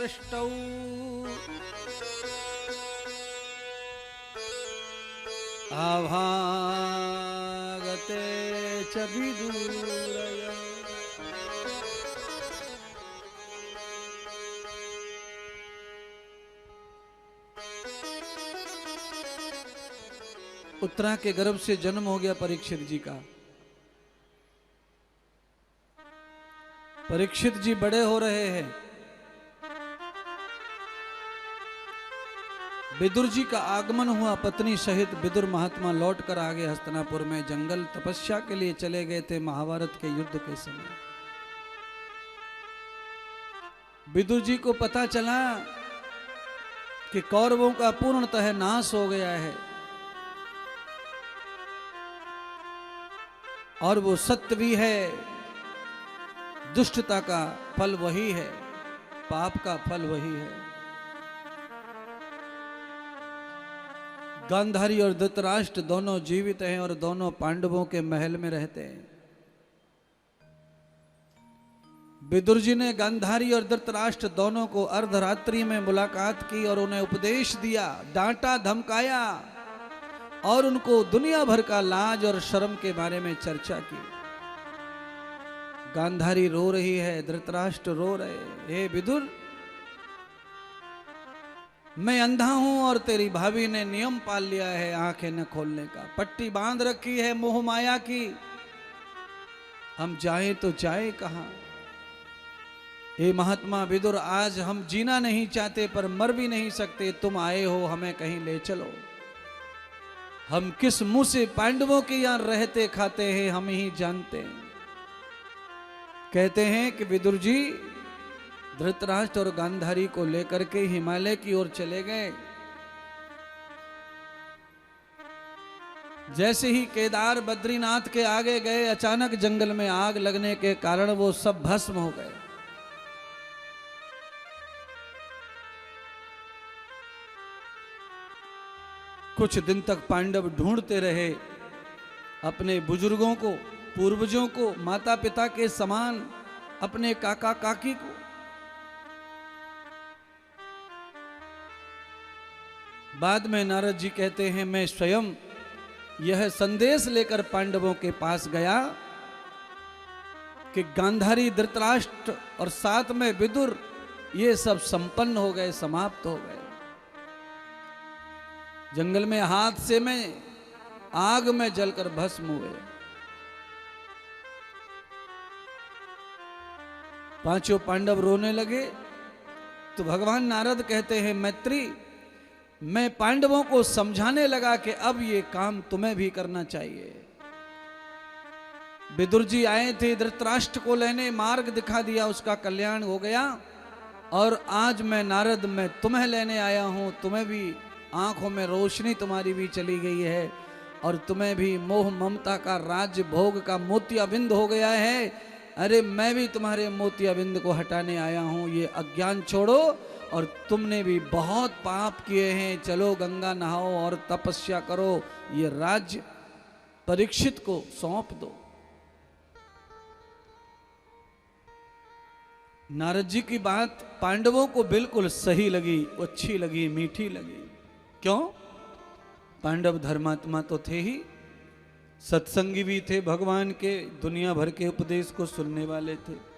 दृष्टौ आभागते च विदुरय। उत्तरा के गर्भ से जन्म हो गया परीक्षित जी का। परीक्षित जी बड़े हो रहे हैं। विदुर जी का आगमन हुआ, पत्नी सहित विदुर महात्मा लौट कर आ गए हस्तिनापुर में। जंगल तपस्या के लिए चले गए थे महाभारत के युद्ध के समय। विदुर जी को पता चला कि कौरवों का पूर्णतः नाश हो गया है और वो सत्य भी है। दुष्टता का फल वही है, पाप का फल वही है। गांधारी और धृतराष्ट्र दोनों जीवित हैं और दोनों पांडवों के महल में रहते हैं। विदुर जी ने गांधारी और धृतराष्ट्र दोनों को अर्धरात्रि में मुलाकात की और उन्हें उपदेश दिया, डांटा, धमकाया और उनको दुनिया भर का लाज और शर्म के बारे में चर्चा की। गांधारी रो रही है, धृतराष्ट्र रो रहे। हे विदुर, मैं अंधा हूं और तेरी भाभी ने नियम पाल लिया है आंखें न खोलने का, पट्टी बांध रखी है मोह माया की। हम जाए तो जाए कहां? हे महात्मा विदुर, आज हम जीना नहीं चाहते पर मर भी नहीं सकते। तुम आए हो, हमें कहीं ले चलो। हम किस मुंह से पांडवों के यहां रहते खाते हैं हम ही जानते हैं। कहते हैं कि विदुर जी धृतराष्ट्र और गांधारी को लेकर के हिमालय की ओर चले गए। जैसे ही केदार बद्रीनाथ के आगे गए, अचानक जंगल में आग लगने के कारण वो सब भस्म हो गए। कुछ दिन तक पांडव ढूंढते रहे अपने बुजुर्गों को, पूर्वजों को, माता पिता के समान अपने काका काकी को। बाद में नारद जी कहते हैं, मैं स्वयं यह संदेश लेकर पांडवों के पास गया कि गांधारी, धृतराष्ट्र और साथ में विदुर ये सब संपन्न हो गए, समाप्त हो गए। जंगल में हादसे में आग में जलकर भस्म हुए। पांचों पांडव रोने लगे तो भगवान नारद कहते हैं, मैत्री, मैं पांडवों को समझाने लगा कि अब ये काम तुम्हें भी करना चाहिए। विदुर जी आए थे धृतराष्ट्र को लेने, मार्ग दिखा दिया, उसका कल्याण हो गया। और आज मैं नारद, मैं तुम्हें लेने आया हूं। तुम्हें भी आंखों में रोशनी तुम्हारी भी चली गई है और तुम्हें भी मोह ममता का राज्य भोग का मोतियाबिंद हो गया है। अरे मैं भी तुम्हारे मोतियाबिंद को हटाने आया हूं। ये अज्ञान छोड़ो और तुमने भी बहुत पाप किए हैं। चलो गंगा नहाओ और तपस्या करो। ये राज्य परीक्षित को सौंप दो। नारद जी की बात पांडवों को बिल्कुल सही लगी, अच्छी लगी, मीठी लगी। क्यों? पांडव धर्मात्मा तो थे ही, सत्संगी भी थे, भगवान के दुनिया भर के उपदेश को सुनने वाले थे।